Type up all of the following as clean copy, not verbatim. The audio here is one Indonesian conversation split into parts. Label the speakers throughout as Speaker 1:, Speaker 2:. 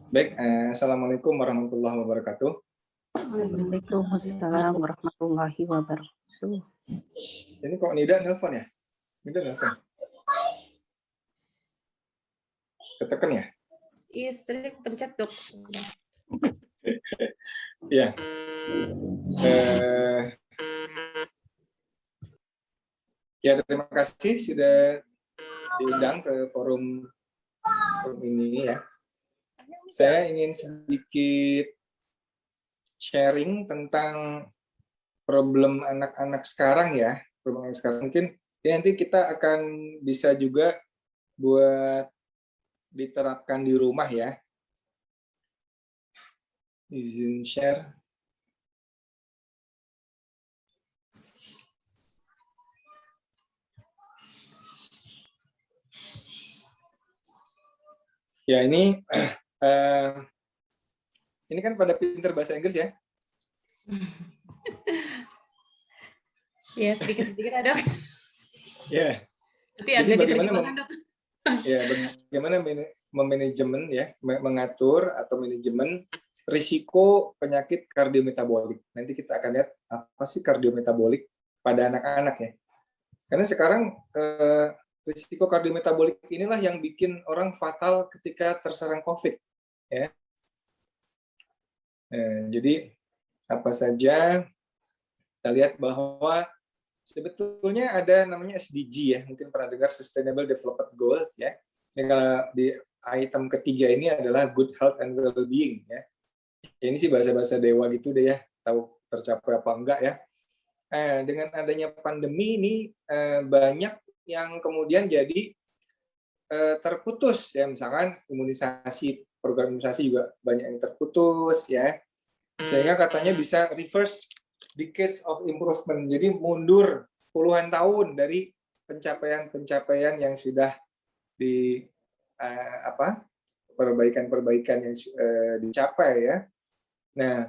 Speaker 1: Baik, Assalamualaikum warahmatullahi wabarakatuh.
Speaker 2: Waalaikumsalam warahmatullahi wabarakatuh.
Speaker 1: Ini kok Nida nelpon ya? Nida nelpon? Ketekan ya?
Speaker 3: Iya, tadi pencet dok.
Speaker 1: Iya. Ya, terima kasih sudah diundang ke forum ini ya. Saya ingin sedikit sharing tentang problem anak-anak sekarang ya. Problem anak sekarang mungkin ya, nanti kita akan bisa juga buat diterapkan di rumah ya. Izin share. Ya, ini kan pada pinter bahasa Inggris ya?
Speaker 3: Ya, sedikit-sedikit ada.
Speaker 1: Ya.
Speaker 3: Nanti
Speaker 1: Jadi
Speaker 3: agak
Speaker 1: bagaimana
Speaker 3: dok.
Speaker 1: Ya, bagaimana memanajemen ya, mengatur atau manajemen risiko penyakit kardiometabolik. Nanti kita akan lihat apa sih kardiometabolik pada anak-anak ya. Karena sekarang risiko kardiometabolik inilah yang bikin orang fatal ketika terserang COVID ya. Jadi apa saja kita lihat bahwa sebetulnya ada namanya SDG ya, mungkin pernah dengar Sustainable Development Goals ya. Ini kalau di item ketiga ini adalah good health and well-being ya. Ini sih bahasa-bahasa dewa gitu deh ya, tahu tercapai apa enggak ya. Dengan adanya pandemi ini banyak yang kemudian jadi terputus ya, misalkan program imunisasi juga banyak yang terputus ya. Sehingga katanya bisa reverse decades of improvement. Jadi mundur puluhan tahun dari pencapaian-pencapaian yang sudah di perbaikan-perbaikan yang dicapai ya. Nah,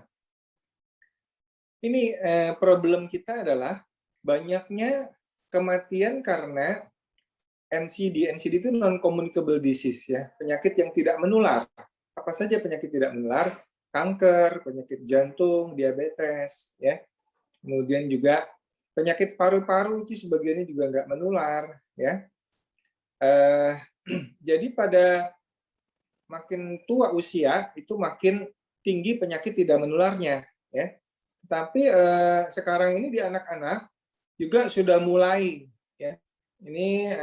Speaker 1: ini problem kita adalah banyaknya kematian karena NCD. NCD itu non-communicable disease ya, penyakit yang tidak menular. Apa saja penyakit tidak menular? Kanker, penyakit jantung, diabetes ya. Kemudian juga penyakit paru-paru itu sebagiannya juga nggak menular ya. Jadi pada makin tua usia itu makin tinggi penyakit tidak menularnya ya. Tapi sekarang ini di anak-anak juga sudah mulai ya. Ini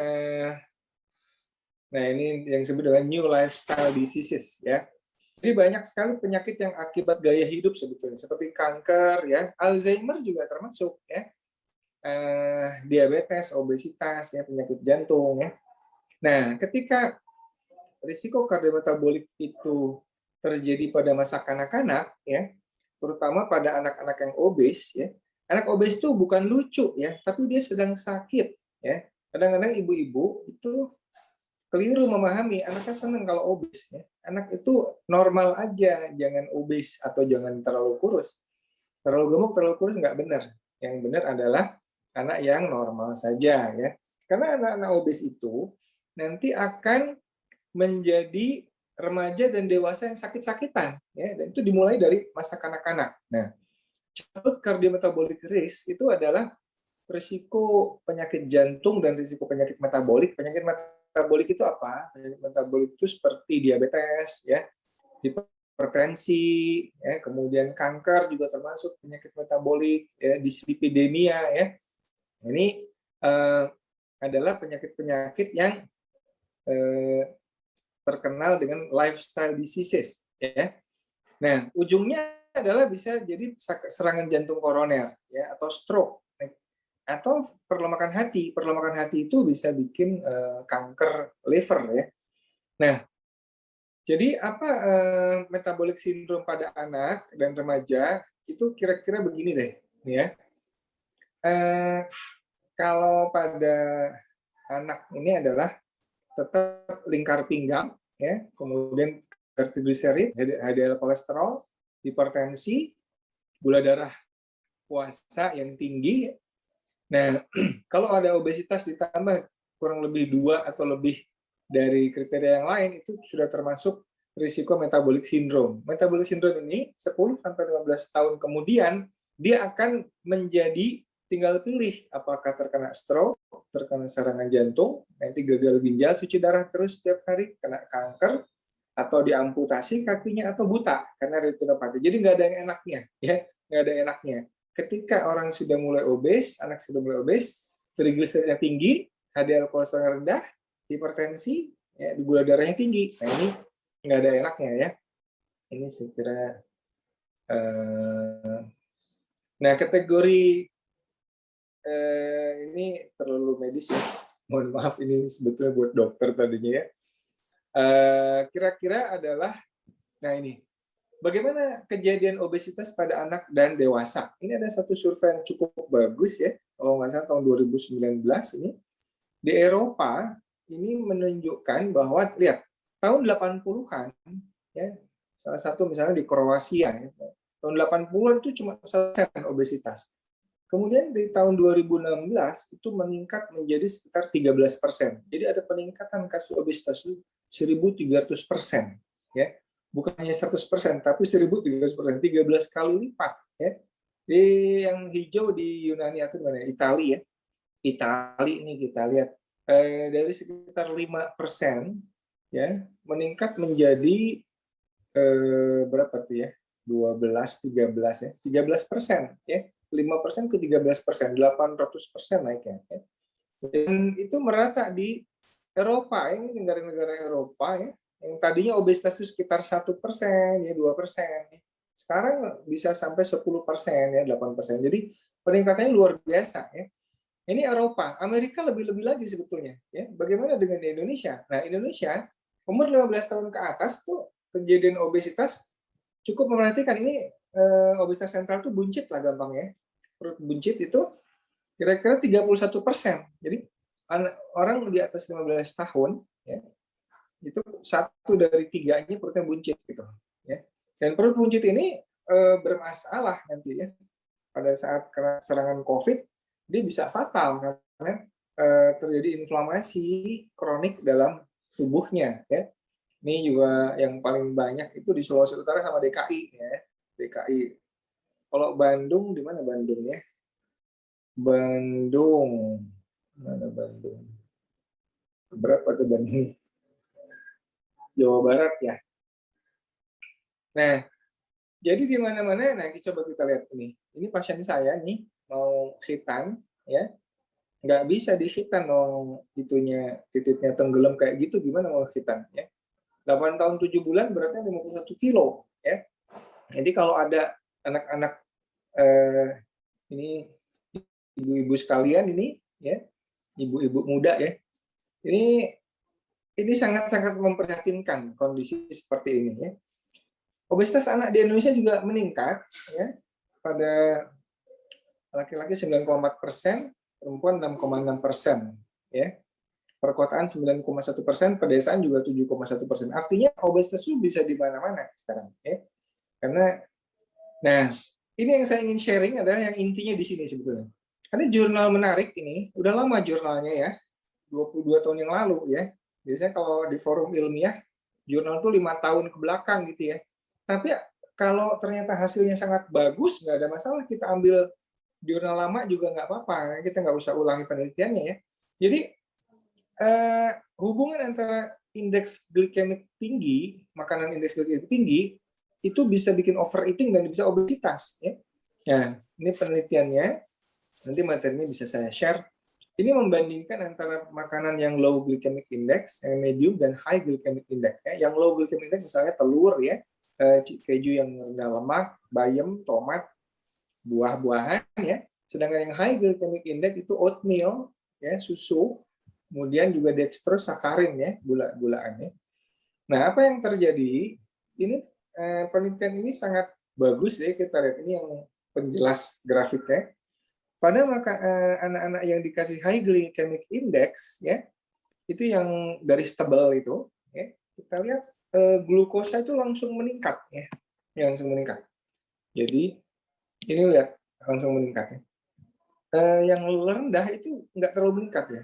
Speaker 1: nah ini yang disebut dengan new lifestyle diseases ya. Jadi banyak sekali penyakit yang akibat gaya hidup sebetulnya, seperti kanker ya, Alzheimer juga termasuk ya. Diabetes, obesitas ya, penyakit jantung ya. Nah, ketika risiko kardiometabolik itu terjadi pada masa kanak-kanak ya, terutama pada anak-anak yang obes ya. Anak obes itu bukan lucu ya, tapi dia sedang sakit ya. Kadang-kadang ibu-ibu itu keliru memahami anaknya senang kalau obes ya. Anak itu normal aja, jangan obes atau jangan terlalu kurus. Terlalu gemuk, terlalu kurus nggak benar. Yang benar adalah anak yang normal saja ya. Karena anak-anak obes itu nanti akan menjadi remaja dan dewasa yang sakit-sakitan ya, dan itu dimulai dari masa kanak-kanak. Nah, childhood cardiometabolic risk itu adalah risiko penyakit jantung dan risiko penyakit metabolik. Penyakit metabolik itu apa? Penyakit metabolik itu seperti diabetes ya, hipertensi ya, kemudian kanker juga termasuk penyakit metabolik ya, dislipidemia ya. Ini adalah penyakit-penyakit yang terkenal dengan lifestyle diseases ya. Nah, ujungnya adalah bisa jadi serangan jantung koroner ya, atau stroke atau perlemakan hati. Perlemakan hati itu bisa bikin kanker liver ya. Nah, jadi apa metabolic syndrome pada anak dan remaja itu kira-kira begini deh ya. Kalau pada anak ini adalah tetap lingkar pinggang ya, kemudian triglycerid, HDL kolesterol, hipertensi, gula darah puasa yang tinggi. Nah, kalau ada obesitas ditambah kurang lebih 2 atau lebih dari kriteria yang lain, itu sudah termasuk risiko metabolic syndrome. Metabolic syndrome ini 10 sampai 15 tahun kemudian dia akan menjadi tinggal pilih apakah terkena stroke, terkena serangan jantung, nanti gagal ginjal, cuci darah terus setiap hari, kena kanker, atau diamputasi kakinya, atau buta karena retinopati. Jadi nggak ada yang enaknya, ya, nggak ada enaknya. Ketika orang sudah mulai obes, anak sudah mulai obes, trigliseridnya tinggi, HDL kolesterol rendah, hipertensi, ya, gula darahnya tinggi. Nah ini nggak ada enaknya ya. Ini saya kira. Nah kategori ini terlalu medis ya. Mohon maaf ini sebetulnya buat dokter tadinya ya. Kira-kira adalah, nah ini, bagaimana kejadian obesitas pada anak dan dewasa? Ini ada satu survei yang cukup bagus ya, kalau nggak salah tahun 2019 ini. Di Eropa, ini menunjukkan bahwa, lihat, tahun 80-an, ya, salah satu misalnya di Kroasia, ya, tahun 80-an itu cuma 1% obesitas. Kemudian di tahun 2016 itu meningkat menjadi sekitar 13%. Jadi ada peningkatan kasus obesitas itu 1.300%, ya. Bukan hanya 100%, tapi 1.300%, 13 kali lipat, ya. Di yang hijau di Yunani atau mana? Italia, ya. Italia ini kita lihat dari sekitar 5%, ya, meningkat menjadi berapa tuh ya? 12, 13 ya, 13%, ya. 5% ke 13%, 800% naiknya. Ya. Dan itu merata di Eropa, ini negara-negara Eropa ya, yang tadinya obesitas itu sekitar 1%, ya 2%, ya. Sekarang bisa sampai 10%, ya 8%. Jadi peningkatannya luar biasa ya. Ini Eropa, Amerika lebih-lebih lagi sebetulnya. Ya. Bagaimana dengan di Indonesia? Nah Indonesia umur 15 tahun ke atas tuh kejadian obesitas cukup memperhatikan ini. Obesitas sentral itu buncit lah gampangnya. Perut buncit itu kira-kira 31%. Jadi orang di atas 15 tahun ya, itu 1 dari 3-nya perutnya buncit gitu ya. Dan perut buncit ini bermasalah nanti ya. Pada saat kena serangan COVID dia bisa fatal karena terjadi inflamasi kronik dalam tubuhnya ya. Ini juga yang paling banyak itu di Sulawesi Utara sama DKI ya. DKI. Kalau Bandung, di mana Bandung ya? Bandung. Mana Bandung? Berapa tuh Bandung? Jawa Barat ya. Nah, jadi di mana-mana, nah coba kita lihat ini. Ini pasien saya nih, mau khitan, ya. Nggak bisa di khitan dong, itunya, titiknya tenggelam kayak gitu, gimana mau khitan, ya. 8 tahun 7 bulan berarti 51 kilo, ya. Jadi kalau ada anak-anak ini ibu-ibu sekalian ini ya, ibu-ibu muda ya, ini sangat-sangat memprihatinkan kondisi seperti ini ya. Obesitas anak di Indonesia juga meningkat ya, pada laki-laki 9,4%, perempuan 6,6% ya. Perkotaan 9,1%, pedesaan juga 7,1%. Artinya obesitas itu bisa di mana-mana sekarang ya. Karena nah, ini yang saya ingin sharing adalah yang intinya di sini sebetulnya. Ada jurnal menarik ini, udah lama jurnalnya ya, 22 tahun yang lalu ya. Biasanya kalau di forum ilmiah, jurnal itu 5 tahun ke belakang gitu ya. Tapi kalau ternyata hasilnya sangat bagus, nggak ada masalah, kita ambil jurnal lama juga nggak apa-apa, kita nggak usah ulangi penelitiannya ya. Jadi hubungan antara indeks glikemik tinggi, makanan indeks glikemik tinggi, itu bisa bikin overeating dan bisa obesitas ya. Nah, ini penelitiannya, nanti materinya bisa saya share. Ini membandingkan antara makanan yang low glycemic index, yang medium dan high glycemic index ya. Yang low glycemic index misalnya telur ya, keju yang rendah lemak, bayam, tomat, buah-buahan ya. Sedangkan yang high glycemic index itu oatmeal ya, susu, kemudian juga dextrose, sakarin ya, gula-gulaan ya. Nah, apa yang terjadi? Ini penelitian ini sangat bagus ya, kita lihat ini yang penjelas grafiknya. Pada anak-anak yang dikasih high glycemic index ya, itu yang garis tebal itu ya, kita lihat glukosa itu langsung meningkat ya, langsung meningkat. Jadi ini lihat langsung meningkat ya. Yang rendah itu nggak terlalu meningkat ya.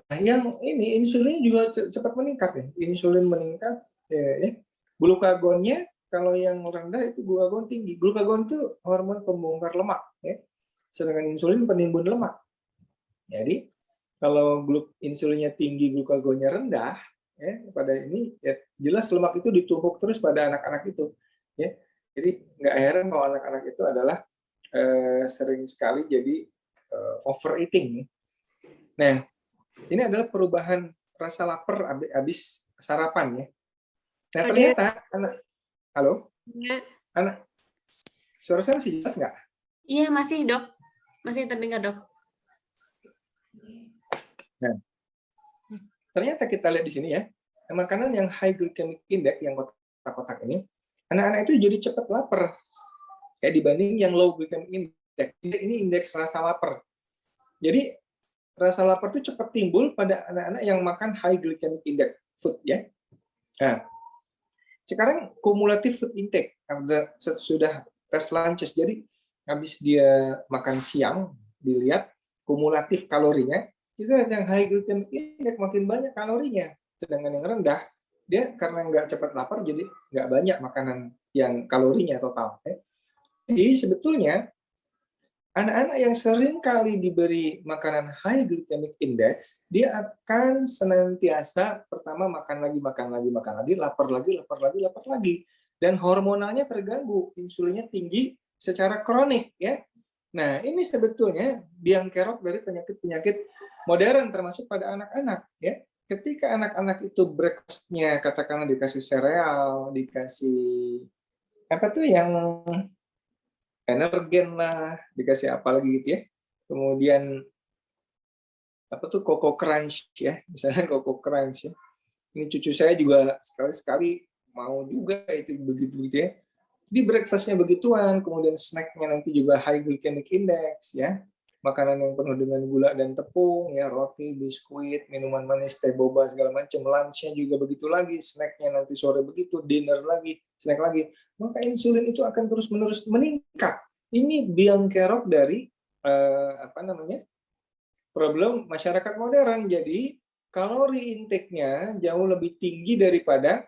Speaker 1: Nah, yang ini insulin juga cepat meningkat ya, insulin meningkat ya. Glukagonnya kalau yang rendah itu glukagon tinggi. Glukagon itu hormon pembongkar lemak, ya. Sedangkan insulin penimbun lemak. Jadi kalau insulinnya tinggi, glukagonnya rendah, ya, pada ini ya, jelas lemak itu ditumpuk terus pada anak-anak itu. Ya. Jadi nggak heran kalau anak-anak itu adalah sering sekali jadi overeating. Nah, ini adalah perubahan rasa lapar habis sarapan, ya. Nah, ternyata halo, anak, suara saya masih jelas nggak?
Speaker 3: Iya, masih, Dok. Masih terdengar, Dok.
Speaker 1: Nah, ternyata kita lihat di sini ya, makanan yang high glycemic index yang kotak-kotak ini, anak-anak itu jadi cepat lapar. Kayak dibanding yang low glycemic index. Ini indeks rasa lapar. Jadi rasa lapar itu cepat timbul pada anak-anak yang makan high glycemic index food, ya. Nah, sekarang kumulatif food intake sudah tes lunches. Jadi habis dia makan siang, dilihat kumulatif kalorinya, kita yang high glycemic index makin banyak kalorinya. Sedangkan yang rendah, dia karena nggak cepat lapar, jadi nggak banyak makanan yang kalorinya total. Jadi sebetulnya anak-anak yang sering kali diberi makanan high glycemic index, dia akan senantiasa pertama makan lagi, lapar lagi, dan hormonalnya terganggu, insulinnya tinggi secara kronik, ya. Nah, ini sebetulnya biang kerok dari penyakit-penyakit modern termasuk pada anak-anak, ya. Ketika anak-anak itu breakfast-nya katakanlah dikasih sereal, dikasih apa tuh yang energen lah, dikasih apa lagi gitu, ya. Kemudian apa tuh Coco Crunch, ya, misalnya Coco Crunch, ya. Ini cucu saya juga sekali-sekali mau juga itu begitu, ya. Di breakfast-nya begituan, kemudian snack-nya nanti juga high glycemic index, ya. Makanan yang penuh dengan gula dan tepung, ya, roti, biskuit, minuman manis, teh boba segala macam, lunch-nya juga begitu lagi, snack-nya nanti sore begitu, dinner lagi, snack lagi. Maka insulin itu akan terus-menerus meningkat. Ini biang kerok dari problem masyarakat modern. Jadi kalori intake-nya jauh lebih tinggi daripada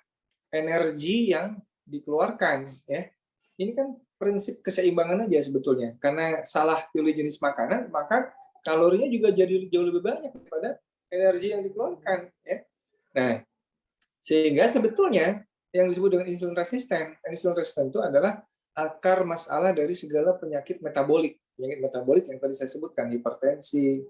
Speaker 1: energi yang dikeluarkan, ya. Ini kan prinsip keseimbangan aja sebetulnya. Karena salah pilih jenis makanan, maka kalorinya juga jadi jauh lebih banyak daripada energi yang dikeluarkan, ya. Nah, sehingga sebetulnya yang disebut dengan insulin resisten itu adalah akar masalah dari segala penyakit metabolik. Penyakit metabolik yang tadi saya sebutkan, hipertensi,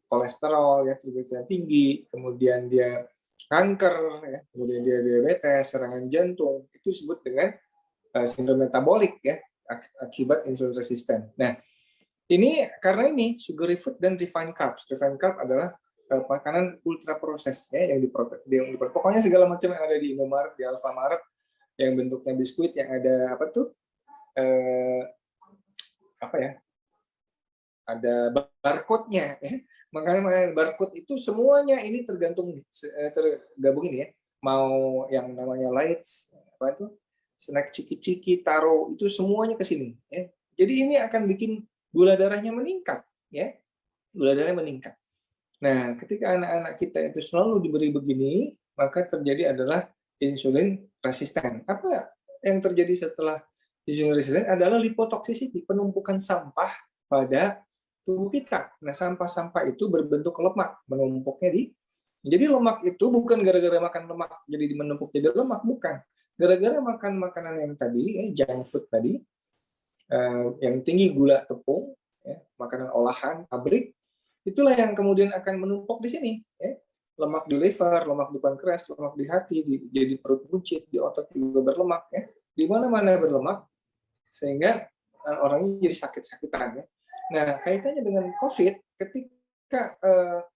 Speaker 1: kolesterol, ya, triglycerida tinggi, kemudian dia kanker, ya, kemudian dia diabetes, serangan jantung, itu disebut dengan sindrom metabolik, ya, akibat insulin resisten. Nah, ini karena ini sugary food dan refined carbs. Refined carb adalah makanan ultra proses, ya, yang pokoknya segala macam yang ada di Indomaret, di Alfamaret, yang bentuknya biskuit, yang ada apa tuh ada barcode-nya, ya. Makanan barcode itu semuanya ini tergabung ini, ya. Mau yang namanya lights, apa itu, snack ciki-ciki, taro, itu semuanya ke sini, ya. Jadi ini akan bikin gula darahnya meningkat, ya. Gula darahnya meningkat. Nah, ketika anak-anak kita itu selalu diberi begini, maka terjadi adalah insulin resisten. Apa yang terjadi setelah insulin resisten adalah lipotoxicity, penumpukan sampah pada tubuh kita. Nah, sampah-sampah itu berbentuk lemak, menumpuknya di. Jadi lemak itu bukan gara-gara makan lemak jadi menumpuk jadi lemak, bukan. Gara-gara makan makanan yang tadi, junk food tadi, yang tinggi gula tepung, ya, makanan olahan, pabrik, itulah yang kemudian akan menumpuk di sini, ya. Lemak di liver, lemak di pankreas, lemak di hati, jadi perut buncit, di otot juga berlemak, ya. Di mana-mana berlemak, sehingga orangnya jadi sakit-sakitan, ya. Nah, kaitannya dengan COVID, ketika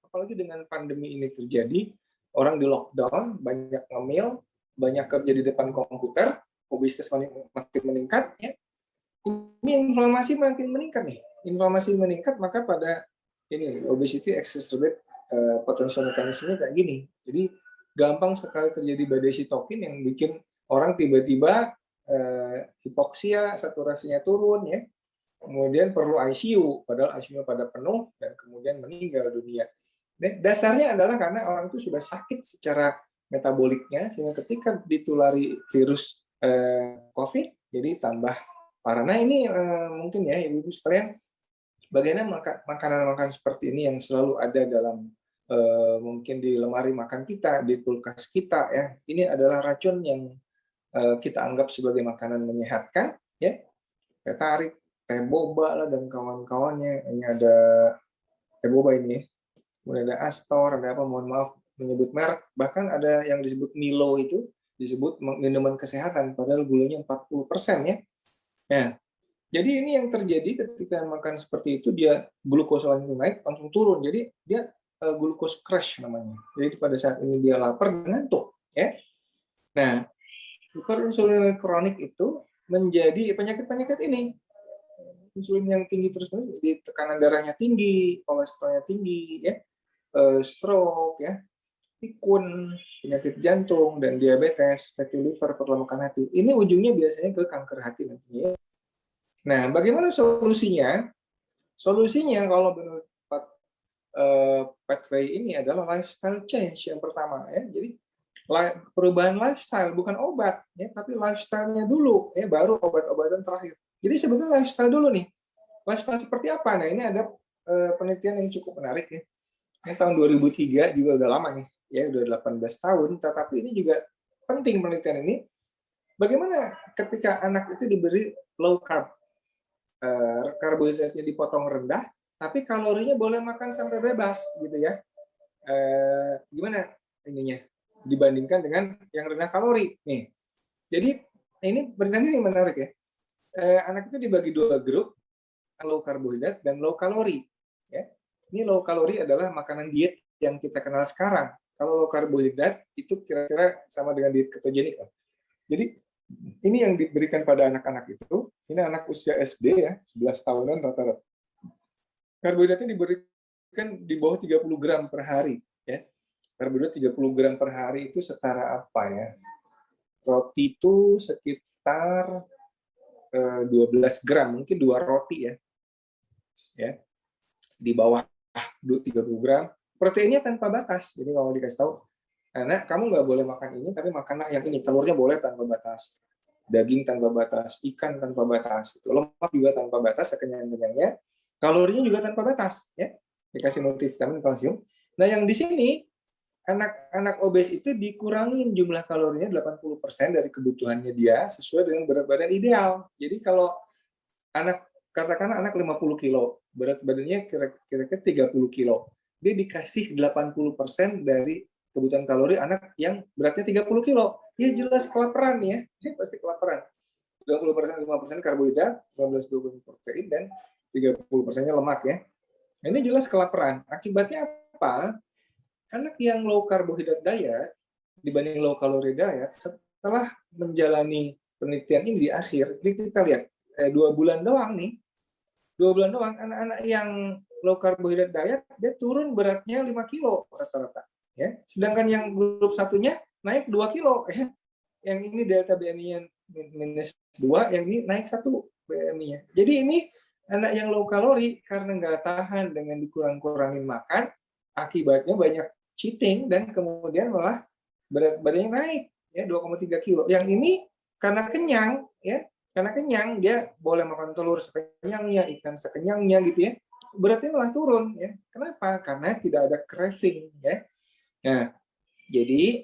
Speaker 1: apalagi dengan pandemi ini terjadi, orang di lockdown, banyak ngemil, banyak kerja di depan komputer, obesitas makin meningkat, ya. Ini inflamasi makin meningkat nih. Inflamasi meningkat, maka pada ini obesity exacerbate potential mekanismenya kayak gini. Jadi gampang sekali terjadi badai sitokin yang bikin orang tiba-tiba hipoksia, saturasinya turun, ya. Kemudian perlu ICU, padahal ICU-nya pada penuh, dan kemudian meninggal dunia. Dasarnya adalah karena orang itu sudah sakit secara metaboliknya, sehingga ketika ditulari virus COVID, jadi tambah parah. Nah ini mungkin ya ibu-ibu sekalian, bagaimana makanan-makanan seperti ini yang selalu ada dalam mungkin di lemari makan kita, di kulkas kita ya, ini adalah racun yang kita anggap sebagai makanan menyehatkan ya, teh tarik, teh boba lah dan kawan-kawannya. Ini ada teh boba ini ya. Kemudian ada Astor, ada apa, mohon maaf menyebut merek, bahkan ada yang disebut Milo, itu disebut minuman kesehatan, padahal gulanya 40% ya. Nah, jadi ini yang terjadi ketika makan seperti itu, dia glukosa langsung naik, langsung turun. Jadi dia glucose crash namanya. Jadi pada saat ini dia lapar dan ngantuk ya. Nah, hiperinsulinemia kronik itu menjadi penyakit-penyakit ini. Insulin yang tinggi terus, di tekanan darahnya tinggi, kolesterolnya tinggi ya, stroke ya, pikun, penyakit jantung dan diabetes, fatty liver, perlemakan hati. Ini ujungnya biasanya ke kanker hati nantinya. Nah, bagaimana solusinya? Solusinya kalau menurut pathway ini adalah lifestyle change yang pertama ya. Jadi perubahan lifestyle, bukan obat ya, tapi lifestyle-nya dulu ya, baru obat-obatan terakhir. Jadi sebetulnya lifestyle dulu nih. Lifestyle seperti apa? Nah, ini ada penelitian yang cukup menarik ya. Ini tahun 2003, juga udah lama nih ya, udah 18 tahun, tetapi ini juga penting penelitian ini. Bagaimana ketika anak itu diberi low carb, karbohidratnya dipotong rendah, tapi kalorinya boleh makan sampai bebas gitu ya. Gimana ininya dibandingkan dengan yang rendah kalori nih. Jadi ini penelitian ini menarik ya. Anak itu dibagi dua grup, low karbohidrat dan low kalori ya. Ini low kalori adalah makanan diet yang kita kenal sekarang. Kalau low karbohidrat itu kira-kira sama dengan diet ketogenik. Jadi ini yang diberikan pada anak-anak itu, ini anak usia SD ya, 11 tahunan rata-rata. Karbohidratnya diberikan di bawah 30 gram per hari ya. Karbohidrat 30 gram per hari itu setara apa ya? Roti itu sekitar 12 gram, mungkin 2 roti ya. Ya. Di bawah 30 gram. Proteinnya tanpa batas. Jadi kalau dikasih tahu, anak, kamu nggak boleh makan ini, tapi makanlah yang ini. Telurnya boleh tanpa batas. Daging tanpa batas, ikan tanpa batas. Lemak juga tanpa batas, sekenyang-kenyangnya. Kalorinya juga tanpa batas. Ya. Dikasih multivitamin, kalsium. Nah, yang di sini, anak-anak obes itu dikurangin jumlah kalorinya 80% dari kebutuhannya dia sesuai dengan berat badan ideal. Jadi kalau katakan anak 50 kilo, berat badannya kira-kira 30 kilo, dia dikasih 80% dari kebutuhan kalori anak yang beratnya 30 kilo. Ya jelas kelaparan ya, dia pasti kelaparan. 20% 5% karbohidrat, 15-20% protein, dan 30%-nya lemak ya. Ini jelas kelaparan. Akibatnya apa? Anak yang low karbohidrat diet dibanding low kalori diet, setelah menjalani penelitian ini di akhir, kita lihat 2 bulan doang nih, 2 bulan doang, anak-anak yang low karbohidrat diet dia turun beratnya 5 kilo rata-rata ya. Sedangkan yang grup satunya naik 2 kilo ya. Yang ini delta BMI-nya -2, yang ini naik 1 BMI-nya. Jadi ini anak yang low kalori karena nggak tahan dengan dikurang-kurangin makan, akibatnya banyak cheating dan kemudian malah berat badannya naik ya 2,3 kilo. Yang ini karena kenyang ya, karena kenyang dia boleh makan telur sekenyangnya, ikan sekenyangnya gitu ya. Beratnya malah turun ya. Kenapa? Karena tidak ada craving ya. Nah, jadi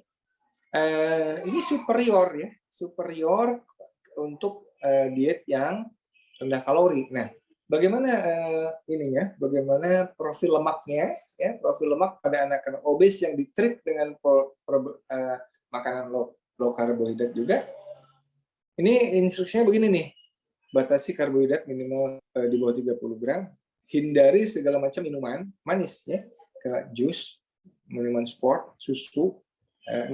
Speaker 1: ini superior ya, superior untuk diet yang rendah kalori. Nah, bagaimana ininya? Bagaimana profil lemaknya? Ya, profil lemak pada anak-anak obes yang ditreat dengan makanan low karbohidrat juga. Ini instruksinya begini nih. Batasi karbohidrat minimal di bawah 30 gram. Hindari segala macam minuman manis ya, kayak jus, minuman sport, susu,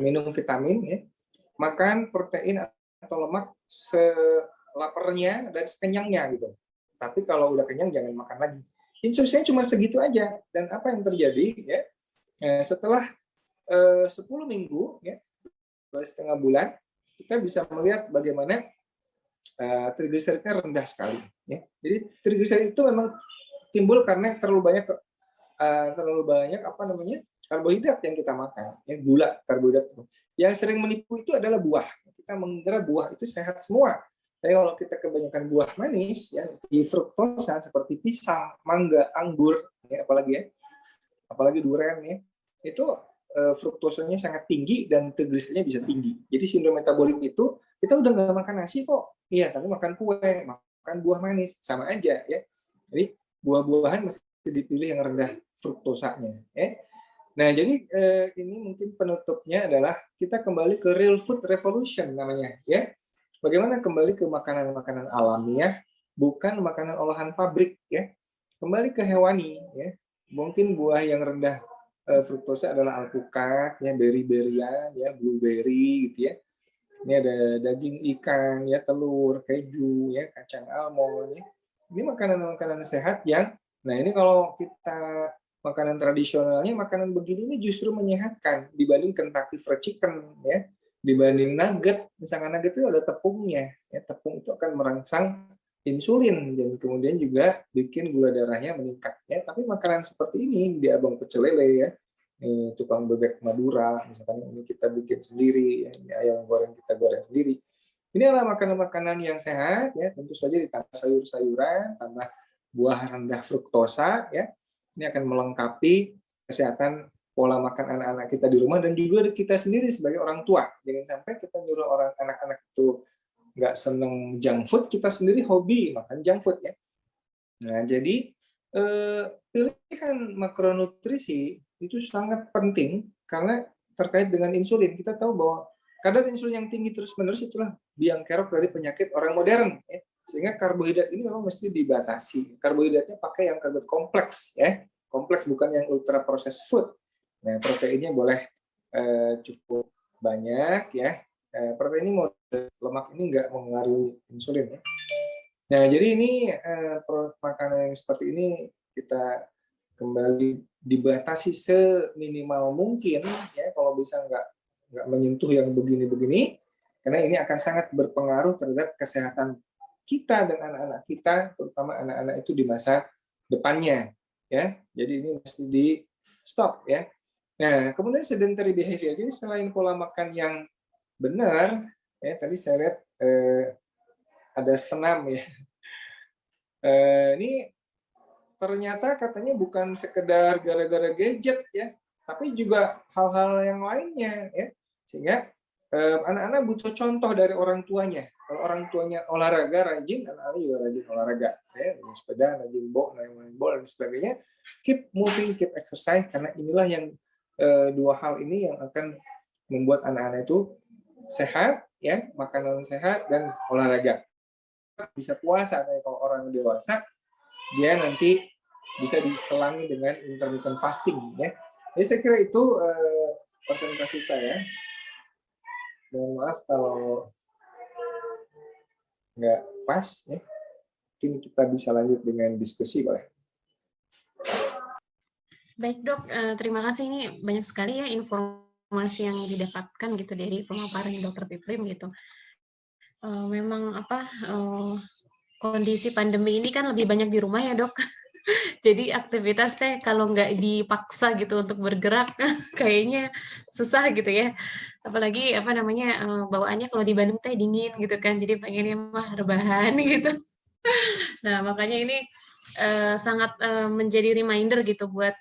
Speaker 1: minum vitamin ya. Makan protein atau lemak selaparnya dan sekenyangnya gitu. Tapi kalau udah kenyang jangan makan lagi. Instruksinya cuma segitu aja. Dan apa yang terjadi ya? Setelah 10 minggu ya, 2,5 bulan, kita bisa melihat bagaimana trigliseridnya rendah sekali ya. Jadi trigliserid itu memang timbul karena terlalu banyak karbohidrat yang kita makan, ya, gula, karbohidrat. Yang sering menipu itu adalah buah. Kita mengira buah itu sehat semua. Tapi kalau kita kebanyakan buah manis, ya, di fruktosa seperti pisang, mangga, anggur, ya, apalagi durian, ya, itu fruktosanya sangat tinggi dan triglyceridnya bisa tinggi. Jadi sindrom metabolik itu kita udah nggak makan nasi kok, iya, tapi makan kue, makan buah manis, sama aja, ya. Jadi buah-buahan mesti dipilih yang rendah fruktosanya, ya. Nah, jadi ini mungkin penutupnya adalah kita kembali ke real food revolution namanya, ya. Bagaimana kembali ke makanan-makanan alamiah, bukan makanan olahan pabrik, ya. Kembali ke hewani, ya. Mungkin buah yang rendah fruktosa adalah alpukat, ya, berry-berryan, ya, blueberry, gitu, ya. Ini ada daging ikan, ya, telur, keju, ya, kacang almond, ya. Ini makanan-makanan sehat yang, nah ini kalau kita makanan tradisionalnya, makanan begini ini justru menyehatkan dibanding Kentucky Fried Chicken, ya, dibanding nugget. Misalkan nugget itu ada tepungnya, ya, tepung itu akan merangsang insulin dan kemudian juga bikin gula darahnya meningkat, ya. Tapi makanan seperti ini di abang pecel lele, ya, ini tukang bebek Madura, misalkan ini kita bikin sendiri, ya, ini ayam goreng kita goreng sendiri. Ini adalah makanan-makanan yang sehat, ya, tentu saja ditambah sayur-sayuran, tambah buah rendah fruktosa, ya. Ini akan melengkapi kesehatan pola makan anak-anak kita di rumah dan juga kita sendiri sebagai orang tua. Jangan sampai kita nyuruh orang anak-anak itu nggak seneng junk food, kita sendiri hobi makan junk food, ya. Nah, jadi pilihan makronutrisi itu sangat penting karena terkait dengan insulin. Kita tahu bahwa kadar insulin yang tinggi terus-menerus itulah biang kerok dari penyakit orang modern, ya. Sehingga karbohidrat ini memang mesti dibatasi. Karbohidratnya pakai yang karbohidrat kompleks, ya. Kompleks, bukan yang ultra processed food. Nah, proteinnya boleh cukup banyak, ya. Protein ini lemak ini nggak mengaruhi insulin, ya. Nah, jadi ini makanan yang seperti ini kita kembali dibatasi seminimal mungkin, ya, kalau bisa nggak menyentuh yang begini-begini, karena ini akan sangat berpengaruh terhadap kesehatan kita dan anak-anak kita, terutama anak-anak itu di masa depannya, ya. Jadi ini mesti di stop, ya. Nah, kemudian sedentary behavior. Jadi selain pola makan yang benar, ya, tadi saya lihat ada senam, ya. Ini ternyata katanya bukan sekedar gara-gara gadget, ya, tapi juga hal-hal yang lainnya, ya. Sehingga anak-anak butuh contoh dari orang tuanya. Kalau orang tuanya olahraga rajin, anak-anak juga rajin olahraga, ya, main sepeda, rajin main bola dan sebagainya. Keep moving, keep exercise, karena inilah yang dua hal ini yang akan membuat anak-anak itu sehat, ya, makanan sehat dan olahraga. Bisa puasa, kalau orang dewasa dia nanti bisa diselangi dengan intermittent fasting, ya. Jadi saya kira itu presentasi saya. Mohon maaf kalau nggak pas, ya. Mungkin kita bisa lanjut dengan diskusi, boleh.
Speaker 3: Baik dok, terima kasih, ini banyak sekali ya informasi yang didapatkan gitu dari pemaparan dokter Piprim gitu. Memang kondisi pandemi ini kan lebih banyak di rumah ya dok. Jadi aktivitas teh kalau nggak dipaksa gitu untuk bergerak kayaknya susah gitu ya. Apalagi bawaannya kalau di Bandung teh dingin gitu kan. Jadi pengennya mah rebahan gitu. Nah, makanya ini sangat menjadi reminder gitu buat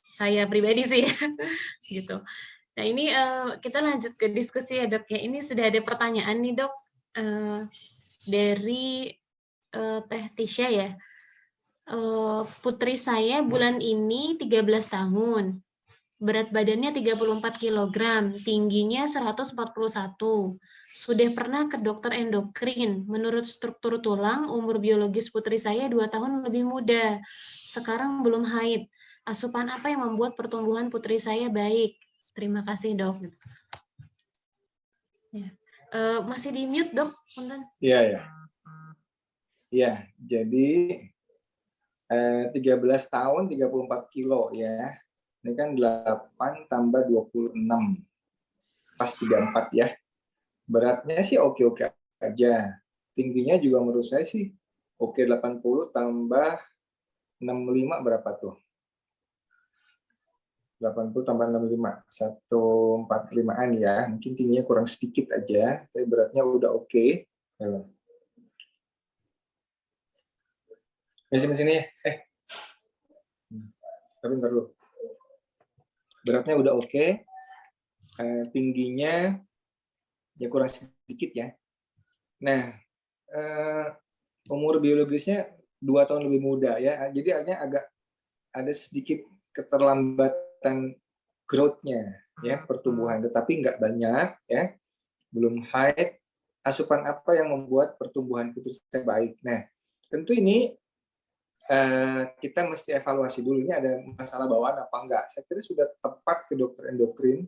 Speaker 3: saya pribadi sih ya. Gitu. Nah, ini kita lanjut ke diskusi ya, Dok. Ya, ini sudah ada pertanyaan nih, Dok. Dari Teh Tisha ya. Putri saya bulan ini 13 tahun. Berat badannya 34 kg, tingginya 141. Sudah pernah ke dokter endokrin. Menurut struktur tulang, umur biologis putri saya 2 tahun lebih muda. Sekarang belum haid. Asupan apa yang membuat pertumbuhan putri saya baik? Terima kasih, Dok. Ya. Masih di mute, Dok?
Speaker 1: Iya, ya. Iya, jadi 13 tahun 34 kilo, ya. Ini kan 8 tambah 26. Pas 34, ya. Beratnya sih oke-oke aja. Tingginya juga menurut saya sih oke, 80 tambah 65 berapa tuh? 80 tambah 65, 145-an ya. Mungkin tingginya kurang sedikit aja, tapi beratnya udah oke. Sini ya. Tapi bentar dulu. Beratnya udah oke. Tingginya ya kurang sedikit ya. Nah, umur biologisnya 2 tahun lebih muda ya. Jadi artinya agak ada sedikit keterlambatan growth-nya ya, pertumbuhan, tetapi nggak banyak ya. Belum height. Asupan apa yang membuat pertumbuhan itu baik? Nah, tentu ini kita mesti evaluasi dulu, ini ada masalah bawaan apa enggak. Saya kira sudah tepat ke dokter endokrin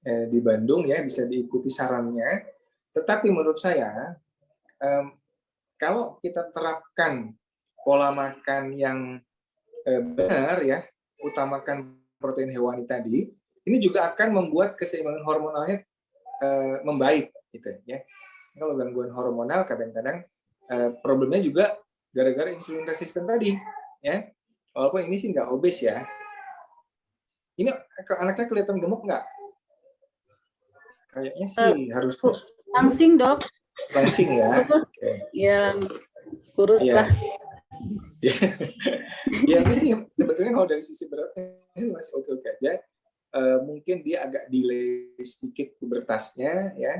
Speaker 1: di Bandung ya, bisa diikuti sarannya. Tetapi menurut saya kalau kita terapkan pola makan yang benar ya, utamakan protein hewani tadi, ini juga akan membuat keseimbangan hormonalnya membaik gitu ya. Kalau gangguan hormonal kadang-kadang problemnya juga gara-gara insulin resisten tadi ya. Walaupun ini sih nggak obes ya. Ini anaknya kelihatan gemuk nggak? Kayaknya sih harus
Speaker 2: langsing, Dok.
Speaker 1: langsing ya.
Speaker 2: Ya, kurus lah.
Speaker 1: Ya ini sih sebetulnya kalau dari sisi beratnya ini masih oke-oke aja. Mungkin dia agak delay sedikit pubertasnya ya.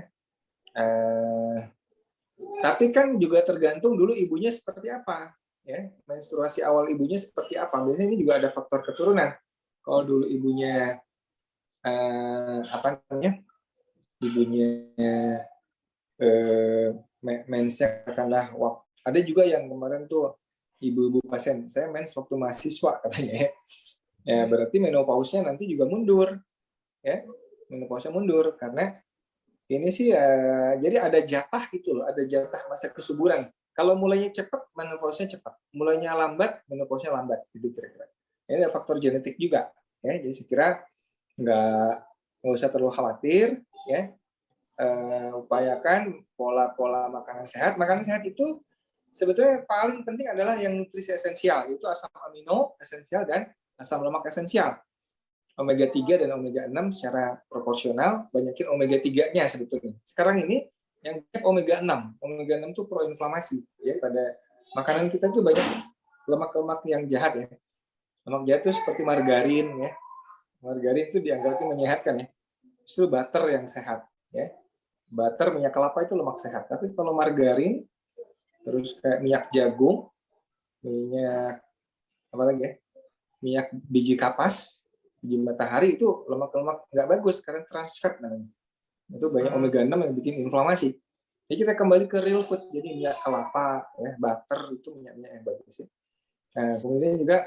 Speaker 1: Tapi kan juga tergantung dulu ibunya seperti apa ya, menstruasi awal ibunya seperti apa. Biasanya ini juga ada faktor keturunan. Kalau dulu ibunya ibunya mensnya katakanlah, ada juga yang kemarin tuh ibu-ibu pasien saya mens waktu mahasiswa katanya ya, berarti menopause-nya nanti juga mundur ya, menopause-nya mundur karena ini sih jadi ada jatah gitu loh, ada jatah masa kesuburan. Kalau mulainya cepat, menopause-nya cepat. Mulainya lambat, menopause-nya lambat. Gitu kira-kira. Ini ada faktor genetik juga. Ya, jadi saya kira nggak usah terlalu khawatir. Ya, upayakan pola-pola makanan sehat. Makanan sehat itu sebetulnya paling penting adalah yang nutrisi esensial, yaitu asam amino esensial dan asam lemak esensial. Omega 3 dan omega 6 secara proporsional, banyakin omega 3-nya sebetulnya. Sekarang ini yang omega 6. Omega 6 itu proinflamasi ya, pada makanan kita itu banyak lemak-lemak yang jahat ya. Lemak jahat itu seperti margarin ya. Margarin itu dianggap itu menyehatkan ya. Justru butter yang sehat ya. Butter, minyak kelapa itu lemak sehat. Tapi kalau margarin terus kayak minyak jagung, minyak apa lagi ya? Minyak biji kapas, biji matahari itu lemak-lemak nggak bagus karena trans fat namanya. Itu banyak omega 6 yang bikin inflamasi. Jadi kita kembali ke real food, jadi minyak kelapa, ya, butter itu minyak-minyak yang bagus. Ya. Nah, kemudian juga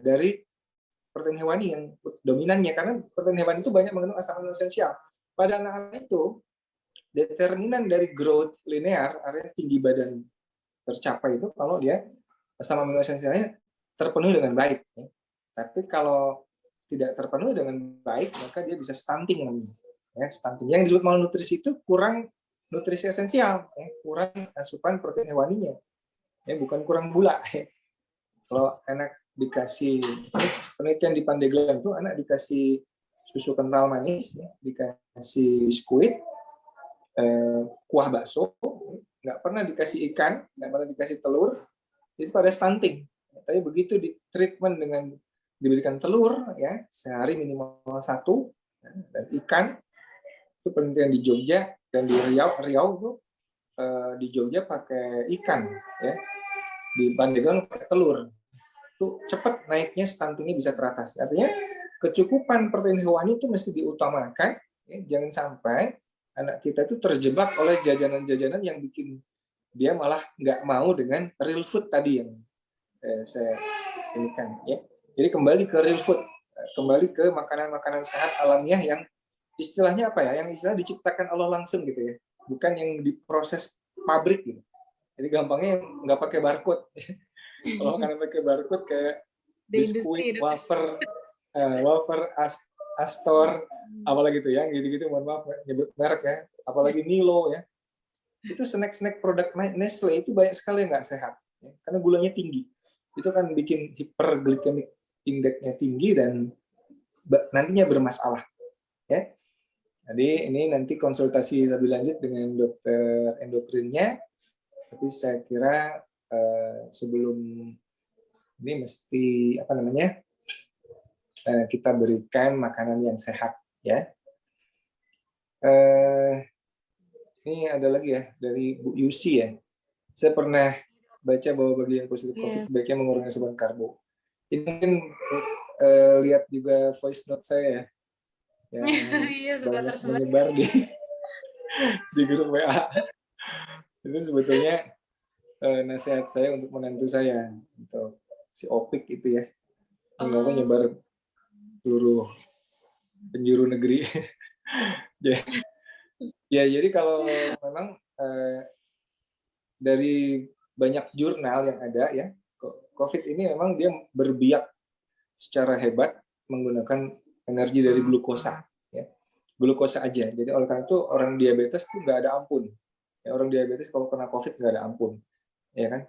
Speaker 1: dari protein hewani yang dominannya, karena protein hewani itu banyak mengandung asam amino esensial. Pada anak-anak itu, determinan dari growth linear, artinya tinggi badan tercapai itu kalau dia asam amino esensialnya terpenuhi dengan baik. Ya. Tapi kalau tidak terpenuhi dengan baik, maka dia bisa stunting namanya. Ya, stunting. Yang disebut malnutrisi itu kurang nutrisi esensial, ya, kurang asupan protein hewaninya, ya, bukan kurang gula. Ya. Kalau anak dikasih, penelitian di Pandeglang itu anak dikasih susu kental manis, ya, dikasih squid, kuah bakso, nggak pernah dikasih ikan, nggak pernah dikasih telur, itu pada stunting. Tapi begitu di treatment dengan diberikan telur ya sehari minimal 1 dan ikan, itu penelitian di Jogja dan di Riau itu di Jogja pakai ikan ya, di Pandeglang pakai telur, itu cepat naiknya stuntingnya bisa teratasi. Artinya kecukupan protein hewani itu mesti diutamakan ya, jangan sampai anak kita itu terjebak oleh jajanan-jajanan yang bikin dia malah nggak mau dengan real food tadi yang saya ini kan ya. Jadi kembali ke real food, kembali ke makanan-makanan sehat alamiah yang istilahnya apa ya? Yang istilah diciptakan Allah langsung gitu ya, bukan yang diproses pabrik gitu. Jadi gampangnya nggak pakai barcode. Kalau makanan pakai barcode kayak biskuit, wafer, Astor, apalagi itu ya, gitu-gitu. Mohon maaf nyebut merek ya. Apalagi Milo ya. Itu snack-snack produk Nestle itu banyak sekali yang nggak sehat, ya, karena gulanya tinggi. Itu kan bikin hyperglycemic index-nya tinggi dan nantinya bermasalah, ya. Jadi ini nanti konsultasi lebih lanjut dengan dokter endokrinnya, tapi saya kira sebelum ini mesti kita berikan makanan yang sehat, ya. Ini ada lagi ya dari Bu Yusi ya. Saya pernah baca bahwa bagi yang positif COVID sebaiknya mengurangi asupan karbo. Ini mungkin lihat juga voice note saya ya, yang banyak menyebar di grup WA. Itu sebetulnya nasihat saya untuk menantu saya, untuk si Opik itu ya, nggak nyebar seluruh penjuru negeri. Ya, jadi kalau memang dari banyak jurnal yang ada ya, COVID ini memang dia berbiak secara hebat menggunakan energi dari glukosa, ya. Glukosa aja. Jadi oleh karena itu orang diabetes itu nggak ada ampun. Ya, orang diabetes kalau kena COVID nggak ada ampun, ya kan?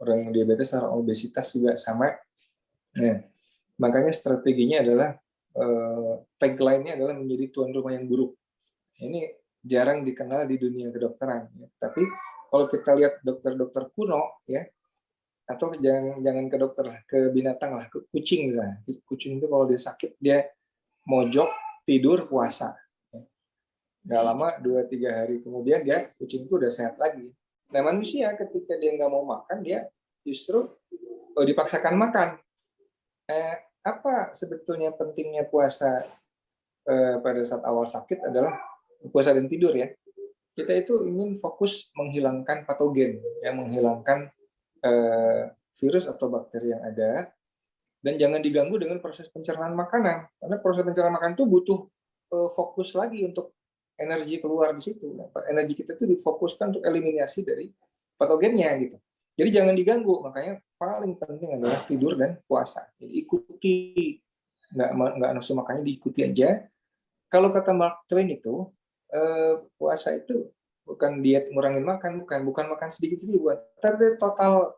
Speaker 1: Orang diabetes, orang obesitas juga sama. Nah, makanya strateginya adalah tagline-nya adalah menjadi tuan rumah yang buruk. Ini jarang dikenal di dunia kedokteran, ya. Tapi kalau kita lihat dokter-dokter kuno, ya, atau jangan ke dokter, ke binatang lah, ke kucing misalnya. Kucing itu kalau dia sakit, dia mojok, tidur, puasa. Nggak lama, 2-3 hari kemudian kucing itu udah sehat lagi. Nah, manusia ketika dia nggak mau makan, dia justru dipaksakan makan. Apa sebetulnya pentingnya puasa pada saat awal sakit adalah puasa dan tidur, ya. Kita itu ingin fokus menghilangkan patogen, ya, menghilangkan virus atau bakteri yang ada, dan jangan diganggu dengan proses pencernaan makanan, karena proses pencernaan makanan itu butuh fokus lagi untuk energi keluar di situ. Nah, energi kita itu difokuskan untuk eliminasi dari patogennya gitu. Jadi jangan diganggu, makanya paling penting adalah tidur dan puasa. Jadi ikuti, nggak nafsu makannya, diikuti aja. Kalau kata Mark Twain itu, puasa itu bukan diet ngurangin makan, bukan makan sedikit-sedikit, tapi total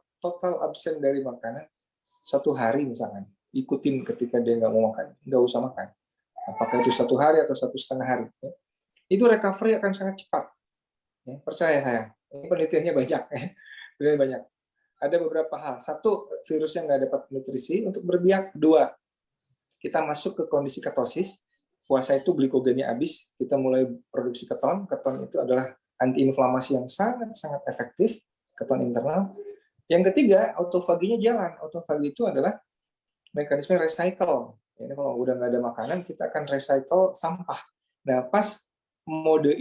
Speaker 1: absen dari makanan 1 hari misalkan. Ikutin ketika dia nggak mau makan, nggak usah makan. Apakah itu 1 hari atau 1,5 hari, ya. Itu recovery akan sangat cepat. Ya, percaya saya. Ini penelitiannya banyak. Ya. Banyak. Ada beberapa hal. 1, virusnya nggak dapat nutrisi untuk berbiak. 2, kita masuk ke kondisi ketosis. Puasa itu glikogennya habis, kita mulai produksi keton. Keton itu adalah antiinflamasi yang sangat-sangat efektif, keton internal. Yang ketiga, autofaginya jalan. Autofagi itu adalah mekanisme recycle. Ini kalau udah nggak ada makanan, kita akan recycle sampah. Nah, pas mode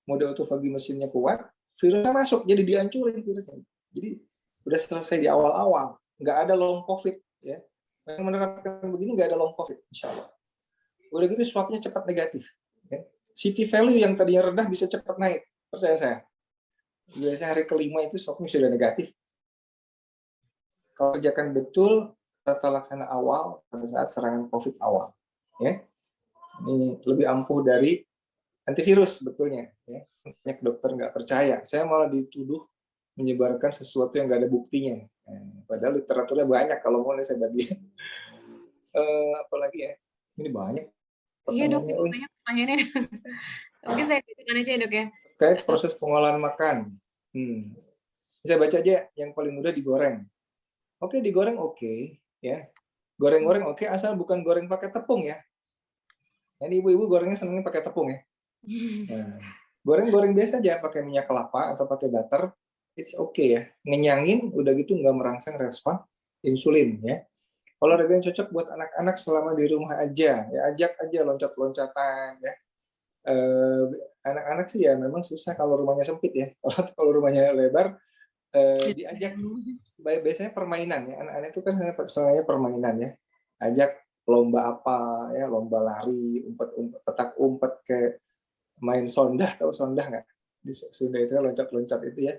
Speaker 1: autofagi mesinnya kuat, virusnya masuk, jadi dihancurin virusnya. Jadi udah selesai di awal-awal, nggak ada long COVID, ya. Yang menerapkan begini nggak ada long COVID, insya Allah. Udah gitu swabnya cepat negatif. Ya. CT value yang tadinya rendah bisa cepat naik, percaya saya. Biasanya hari kelima itu swabnya sudah negatif. Kalau kerjakan betul tata laksana awal pada saat serangan COVID awal, ya, ini lebih ampuh dari antivirus sebetulnya. Ya. Banyak dokter nggak percaya. Saya malah dituduh menyebarkan sesuatu yang nggak ada buktinya. Padahal literaturnya banyak. Kalau mau saya bagi. Apalagi ya? Ini banyak.
Speaker 3: Iya dok, banyak pertanyaannya. Mungkin saya bacakan aja ya dok ya.
Speaker 1: Terkait proses pengolahan makan. Saya baca aja yang paling mudah digoreng. Oke, digoreng oke, ya. Goreng-goreng oke, asal bukan goreng pakai tepung ya. Ini ibu-ibu gorengnya senangnya pakai tepung ya. Nah, goreng-goreng biasa aja pakai minyak kelapa atau pakai butter, it's okay ya. Ngenyangin, udah gitu nggak merangsang respon insulin ya. Olahraga yang cocok buat anak-anak selama di rumah aja, ya ajak aja loncat-loncatan ya. Anak-anak sih ya memang susah kalau rumahnya sempit ya. Kalau rumahnya lebar, diajak. Biasanya permainan ya. Anak-anak itu kan soalnya permainan ya. Ajak lomba apa ya, lomba lari, umpet-umpet, petak umpet, ke main sondah, tahu sondah nggak? Di Sunda itu loncat-loncat itu ya.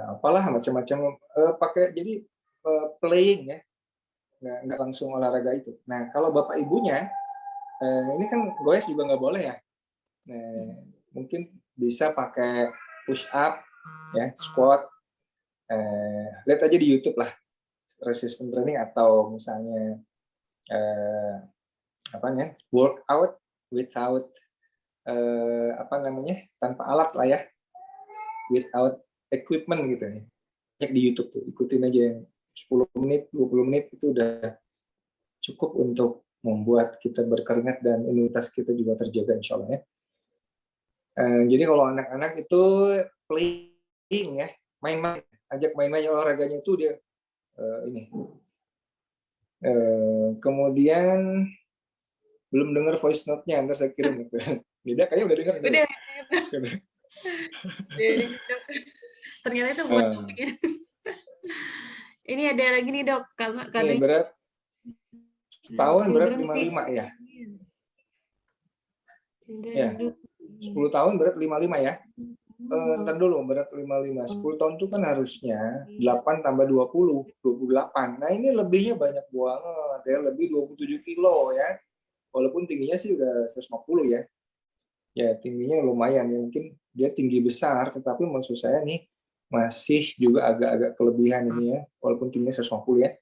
Speaker 1: Apalah macam-macam pakai, jadi playing ya. Nggak langsung olahraga itu. Nah, kalau bapak ibunya, ini kan goes juga nggak boleh ya. Nah, mungkin bisa pakai push up, ya, squat. Lihat aja di YouTube lah, resistance training, atau misalnya workout without tanpa alat lah ya, without equipment gitu ya. Cek di YouTube tuh, ikutin aja yang 10 menit, 20 menit itu udah cukup untuk membuat kita berkeringat dan imunitas kita juga terjaga insya Allah ya. Jadi kalau anak-anak itu playing ya, main-main, ajak main-main olahraganya itu dia ini. Kemudian belum dengar voice note-nya, ntar saya kirim gitu. Beda kayaknya udah dengar.
Speaker 3: Udah. Ternyata itu buat topiknya. Ini ada lagi nih dok,
Speaker 1: Ini
Speaker 3: katanya
Speaker 1: berat tahun berat 55 ya. Ya. 10 tahun berat 55 ya. Ntar dulu, berat 55. 10 tahun itu kan harusnya 8 tambah 20, 28. Nah ini lebihnya banyak banget ya, lebih 27 kilo ya. Walaupun tingginya sih udah 150 ya. Ya tingginya lumayan ya, mungkin dia tinggi besar, tetapi maksud saya nih masih juga agak-agak kelebihan ini ya, walaupun tingginya 150 ya.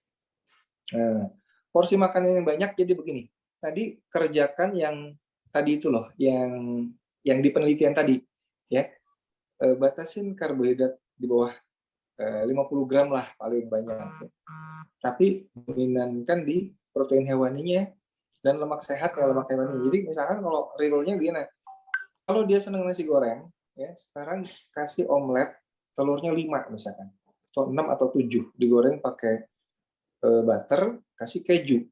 Speaker 1: Nah, porsi makanan yang banyak jadi begini. Tadi kerjakan yang tadi itu loh, yang di penelitian tadi ya. Batasin karbohidrat di bawah 50 gram lah paling banyak. Ya. Tapi dominankan di protein hewaninya dan lemak sehat ya, lemak hewani. Jadi misalkan kalau realnya gini, kalau dia senang nasi goreng, ya sekarang kasih omelet telurnya 5 misalkan, atau 6 atau 7 digoreng pakai butter, kasih keju,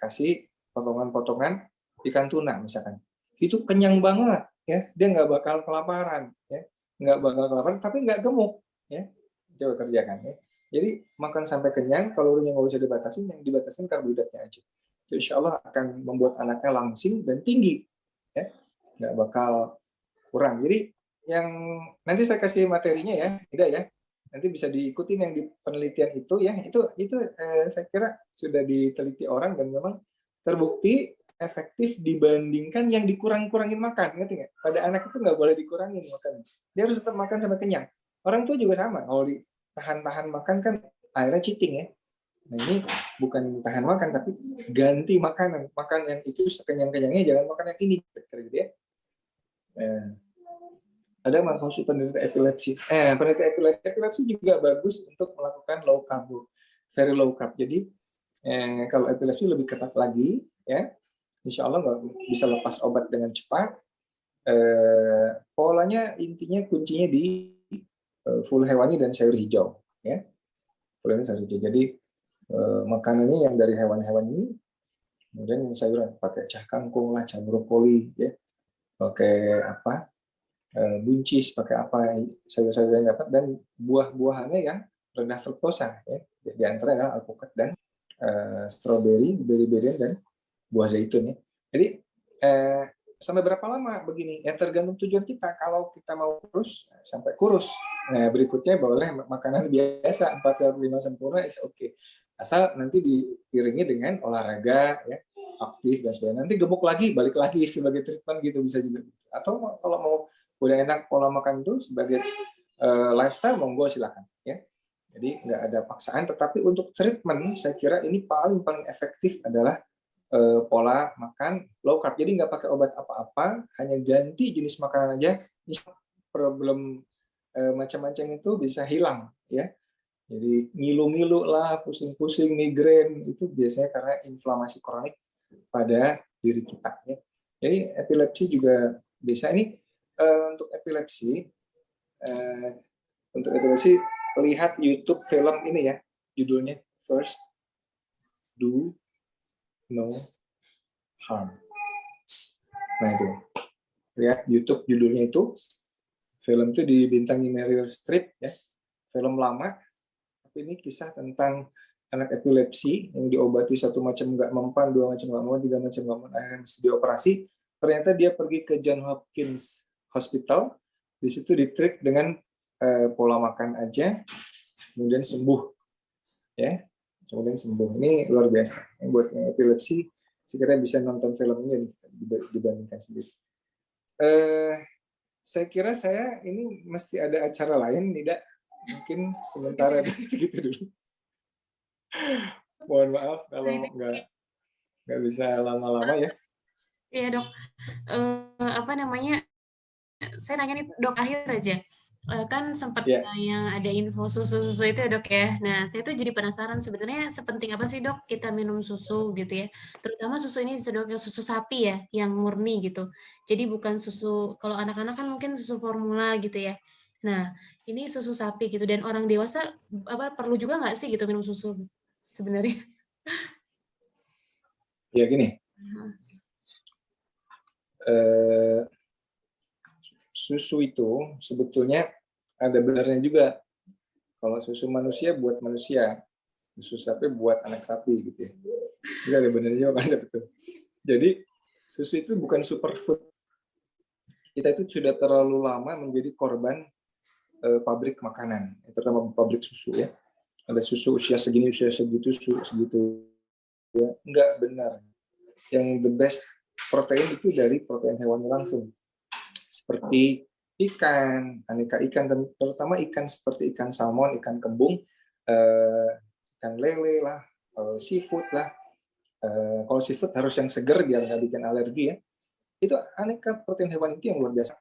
Speaker 1: kasih potongan-potongan ikan tuna misalkan. Itu kenyang banget ya, dia nggak bakal kelaparan ya. Nggak bakal kelaparan tapi nggak gemuk ya. Coba kerjakan ya. Jadi makan sampai kenyang, kalorinya nggak usah dibatasin, yang dibatasin karbohidratnya aja. Itu insya Allah akan membuat anaknya langsing dan tinggi ya, nggak bakal kurang. Jadi yang nanti saya kasih materinya ya, tidak ya, nanti bisa diikutin yang di penelitian itu ya, itu saya kira sudah diteliti orang dan memang terbukti efektif dibandingkan yang dikurang-kurangin makan, ngerti nggak? Pada anak itu nggak boleh dikurangin makan, dia harus tetap makan sampai kenyang. Orang tua juga sama, kalau ditahan-tahan makan kan akhirnya cheating ya. Nah ini bukan tahan makan, tapi ganti makanan, makan yang itu sekenyang-kenyangnya, jangan makan yang ini, gitu ya. Ada maksud penderita epilepsi. Penderita epilepsi juga bagus untuk melakukan low carb, very low carb. Jadi kalau epilepsi lebih ketat lagi, ya, insya Allah nggak bisa lepas obat dengan cepat. Polanya intinya kuncinya di full hewani dan sayur hijau, ya. Full hewani sayur hijau. Jadi makanannya yang dari hewan-hewan ini, kemudian sayuran pakai cah kangkung lah, cah brokoli, ya, pakai apa? Buncis, pakai apa sayur-sayuran yang dapat, dan buah-buahannya yang rendah fruktosa ya. Di antara adalah alpukat dan stroberi, beri-berian dan buah zaitun ya. Jadi sampai berapa lama begini ya tergantung tujuan kita. Kalau kita mau kurus sampai kurus. Nah, berikutnya boleh makanan biasa 4 5 sempurna is okay. Asal nanti diiringi dengan olahraga ya, aktif dan sebagainya. Nanti gemuk lagi, balik lagi sebagai treatment gitu bisa juga. Atau kalau mau udah enak pola makan itu sebagai lifestyle, monggo silakan ya. Jadi nggak ada paksaan, tetapi untuk treatment saya kira ini paling efektif adalah pola makan low carb. Jadi nggak pakai obat apa-apa, hanya ganti jenis makanan aja, problem macam-macam itu bisa hilang ya. Jadi ngilu-ngilu lah, pusing-pusing, migrain itu biasanya karena inflamasi kronik pada diri kita ya. Jadi epilepsi juga bisa ini. Untuk epilepsi lihat YouTube film ini ya, judulnya First Do No Harm. Nah itu lihat YouTube judulnya itu, film itu dibintangi Meryl Streep ya, film lama, tapi ini kisah tentang anak epilepsi yang diobati 1 macam nggak mempan, 2 macam nggak mempan, 3 macam nggak mempan, akhirnya dioperasi. Ternyata dia pergi ke John Hopkins Hospital, di situ ditreat dengan pola makan aja, kemudian sembuh, ya, kemudian sembuh. Ini luar biasa. Yang buat epilepsi, sekiranya bisa nonton film ini dibandingkan sendiri. Saya kira saya ini mesti ada acara lain, tidak? Mungkin sementara segitu dulu. Mohon maaf kalau nggak nggak bisa lama-lama ya.
Speaker 3: Iya dok, apa namanya? Saya nanya nih dok akhir aja. Kan sempat
Speaker 1: Ya,
Speaker 3: yang ada info susu-susu itu ya dok ya. Nah, saya tuh jadi penasaran sebenarnya sepenting apa sih dok kita minum susu gitu ya. Terutama susu ini dok yang susu sapi ya, yang murni gitu. Jadi bukan susu, kalau anak-anak kan mungkin susu formula gitu ya. Nah, ini susu sapi gitu dan orang dewasa apa perlu juga nggak sih gitu minum susu sebenarnya?
Speaker 1: ya gini. Eh, Susu itu sebetulnya ada benarnya juga. Kalau susu manusia buat manusia, susu sapi buat anak sapi gitu ya. Jadi ada benarnya juga kan betul. Jadi susu itu bukan superfood. Kita itu sudah terlalu lama menjadi korban pabrik makanan, terutama pabrik susu ya. Ada susu usia segini, usia segitu, susu segitu ya. Enggak benar. Yang the best protein itu dari protein hewani langsung. Seperti ikan, aneka ikan, terutama ikan seperti ikan salmon, ikan kembung, ikan lele lah, seafood lah. Kalau seafood harus yang segar biar nggak bikin alergi ya. Itu aneka protein hewan itu yang luar biasa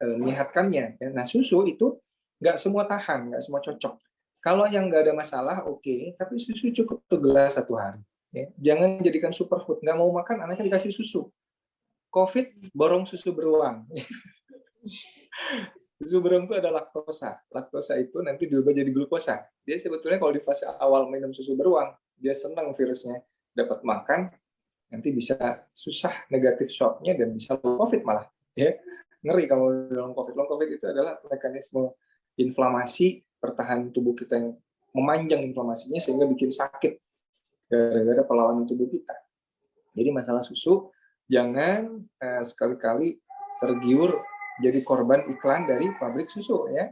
Speaker 1: menyehatkannya. Ya. Nah susu itu nggak semua tahan, nggak semua cocok. Kalau yang nggak ada masalah, oke. Tapi susu cukup 1 gelas 1 hari. Ya. Jangan jadikan superfood. Nggak mau makan, anaknya dikasih susu. COVID, borong susu beruang. Susu beruang itu ada laktosa. Laktosa itu nanti diubah jadi glukosa. Dia sebetulnya kalau di fase awal minum susu beruang, dia senang virusnya dapat makan, nanti bisa susah negatif shock-nya dan bisa long COVID malah. Ya. Ngeri kalau long COVID. Long COVID itu adalah mekanisme inflamasi pertahanan tubuh kita yang memanjang inflamasinya sehingga bikin sakit gara-gara perlawanan tubuh kita. Jadi masalah susu, jangan sekali-kali tergiur jadi korban iklan dari pabrik susu ya.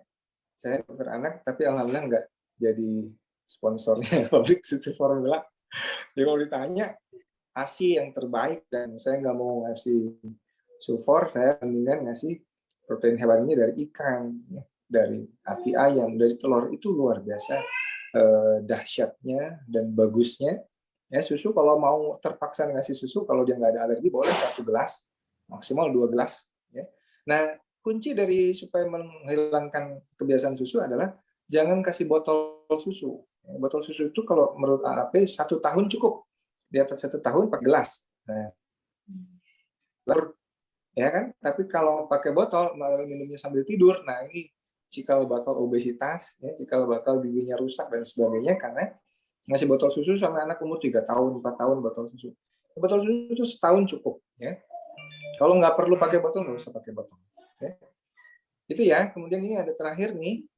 Speaker 1: Saya dokter anak, tapi alhamdulillah nggak jadi sponsornya pabrik susu formula. Jadi kalau ditanya ASI yang terbaik dan saya nggak mau ngasih sulfur, saya mendingan ngasih protein hewaninya dari ikan, ya, dari hati ayam, dari telur. Itu luar biasa dahsyatnya dan bagusnya. Ya susu kalau mau terpaksa ngasih susu, kalau dia nggak ada alergi boleh 1 gelas, maksimal 2 gelas. Ya. Nah kunci dari supaya menghilangkan kebiasaan susu adalah jangan kasih botol susu. Botol susu itu kalau menurut AAP 1 tahun cukup. Di atas 1 tahun 4 gelas. Nah, ya kan? Tapi kalau pakai botol minumnya sambil tidur, nah ini cikal bakal obesitas, ya, cikal bakal giginya rusak dan sebagainya karena ngasih botol susu sama anak umur 3 tahun, 4 tahun botol susu. Botol susu itu setahun cukup, ya. Kalau nggak perlu pakai botol, nggak usah pakai botol. Ya. Itu ya. Kemudian ini ada terakhir nih,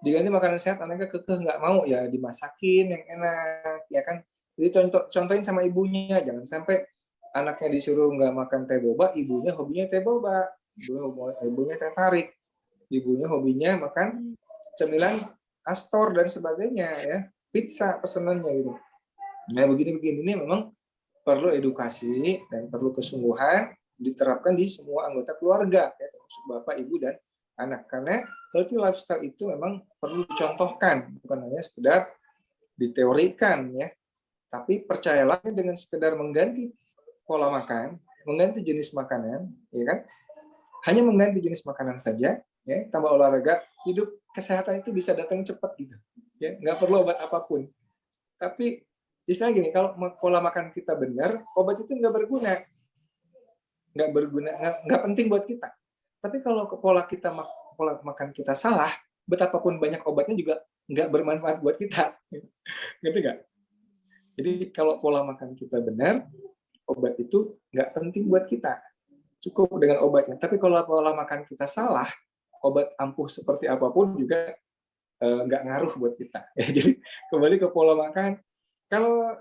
Speaker 1: diganti makanan sehat, anaknya kekeh nggak mau, ya dimasakin yang enak, ya kan. Jadi contohin sama ibunya, jangan sampai anaknya disuruh nggak makan teh boba, ibunya hobinya teh boba, ibunya teh tarik, ibunya hobinya makan cemilan Astor dan sebagainya ya, pizza pesenannya gitu. Nah begini-begini ini memang perlu edukasi dan perlu kesungguhan diterapkan di semua anggota keluarga, ya, termasuk bapak, ibu dan anak. Karena healthy lifestyle itu memang perlu dicontohkan, bukan hanya sekedar diteorikan ya. Tapi percayalah dengan sekedar mengganti pola makan, mengganti jenis makanan, ya kan? Hanya mengganti jenis makanan saja, ya, tambah olahraga, hidup kesehatan itu bisa datang cepat gitu. Ya, nggak perlu obat apapun. Tapi istilahnya gini, kalau pola makan kita benar, obat itu nggak berguna, nggak penting buat kita. Tapi kalau pola makan kita salah, betapapun banyak obatnya juga nggak bermanfaat buat kita. Ngerti nggak? Jadi kalau pola makan kita benar, obat itu nggak penting buat kita. Cukup dengan obatnya. Tapi kalau pola makan kita salah, obat ampuh seperti apapun juga nggak ngaruh buat kita. Jadi kembali ke pola makan. Kalau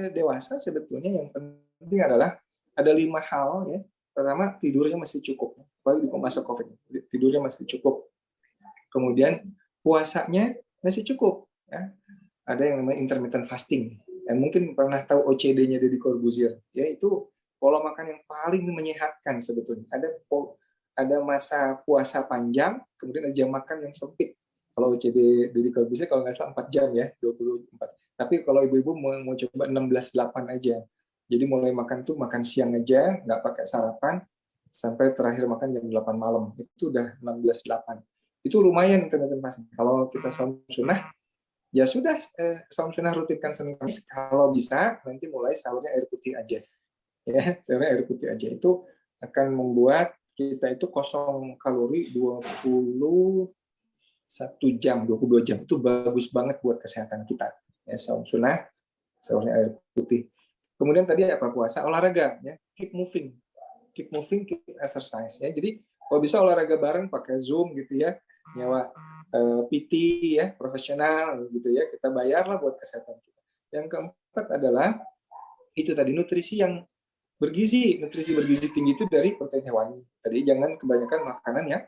Speaker 1: dewasa sebetulnya yang penting adalah ada 5 hal ya. Pertama, tidurnya masih cukup. Apalagi di masa COVID, tidurnya masih cukup. Kemudian puasanya masih cukup. Ya. Ada yang namanya intermittent fasting. Dan mungkin pernah tahu OCD-nya Deddy Corbuzier, yaitu pola makan yang paling menyehatkan sebetulnya. Ada masa puasa panjang, kemudian ada jam makan yang sempit. Kalau OCD Deddy Corbuzier kalau nggak salah 4 jam ya, 24. Tapi kalau ibu-ibu mau coba 16-8 aja. Jadi mulai makan tuh makan siang aja, nggak pakai sarapan, sampai terakhir makan jam 8 malam. Itu udah 16:8. Itu lumayan intermittent fasting. Kalau kita saum sunnah, ya sudah, saum sunnah rutinkan Senin Kamis. Kalau bisa, nanti mulai sahurnya air putih aja. Ya, sahurnya air putih aja. Itu akan membuat kita itu kosong kalori 21 jam, 22 jam. Itu bagus banget buat kesehatan kita. Ya, saum sunnah, sahurnya air putih. Kemudian tadi apa, puasa, olahraga, ya, keep moving, keep exercise, ya. Jadi kalau bisa olahraga bareng pakai Zoom gitu ya, nyewa PT ya, profesional gitu ya, kita bayarlah buat kesehatan kita. Yang keempat adalah itu tadi, nutrisi bergizi tinggi itu dari protein hewani. Tadi jangan kebanyakan makanan yang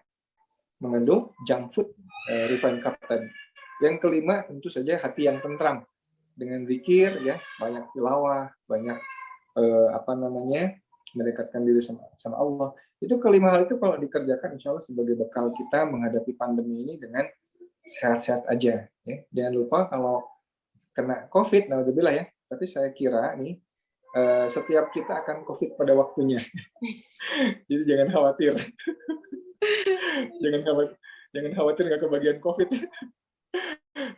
Speaker 1: mengandung junk food, refined carb tadi. Yang kelima tentu saja hati yang tentram dengan zikir ya, banyak tilawah, banyak mendekatkan diri sama Allah. Itu kelima hal itu kalau dikerjakan insya Allah sebagai bekal kita menghadapi pandemi ini dengan sehat-sehat aja. Ya. Jangan lupa kalau kena COVID, naudzubillah ya, tapi saya kira nih setiap kita akan COVID pada waktunya. Jadi jangan khawatir. jangan khawatir nggak kebagian COVID.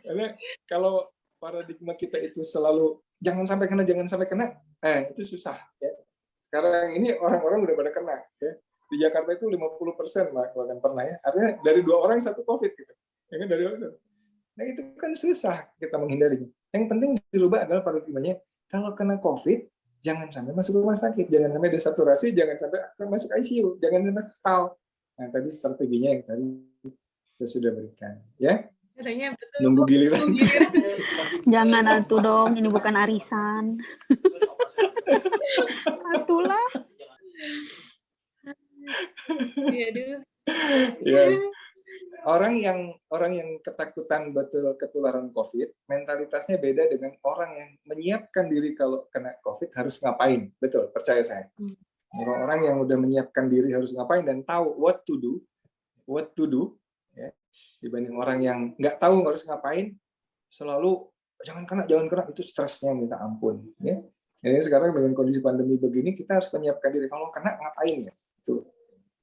Speaker 1: Karena kalau paradigma kita itu selalu jangan sampai kena, itu susah. Ya. Sekarang ini orang-orang udah pada kena. Ya. Di Jakarta itu 50% bahkan pernah ya. Artinya dari 2 orang 1 COVID gitu. Ya kan, dari orang. Nah itu kan susah kita menghindarinya. Yang penting dirubah adalah paradigmanya. Kalau kena COVID, jangan sampai masuk rumah sakit, jangan sampai desaturasi, jangan sampai masuk ICU, jangan sampai fatal. Nah tadi strateginya yang tadi kita sudah berikan. Ya. Nunggu giliran.
Speaker 4: Jangan atuh dong, ini bukan arisan. Atulah.
Speaker 1: Ya. Orang yang ketakutan betul ketularan COVID, mentalitasnya beda dengan orang yang menyiapkan diri kalau kena COVID harus ngapain. Betul, percaya saya. Orang yang udah menyiapkan diri harus ngapain dan tahu what to do, ya, dibanding orang yang nggak tahu harus ngapain, selalu jangan kena, itu stresnya minta ampun. Ya. Jadi sekarang dengan kondisi pandemi begini kita harus menyiapkan diri kalau kena ngapain ya.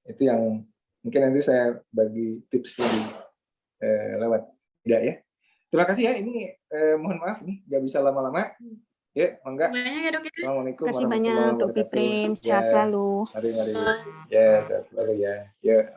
Speaker 1: Itu yang mungkin nanti saya bagi tipsnya di lewat tidak ya. Terima kasih ya. Ini mohon maaf nih nggak bisa lama-lama. Ya, enggak. Assalamualaikum
Speaker 4: Terima kasih banyak Dok Piprim, sehat selalu.
Speaker 1: Mari. Ya, sehat selalu ya. Ya.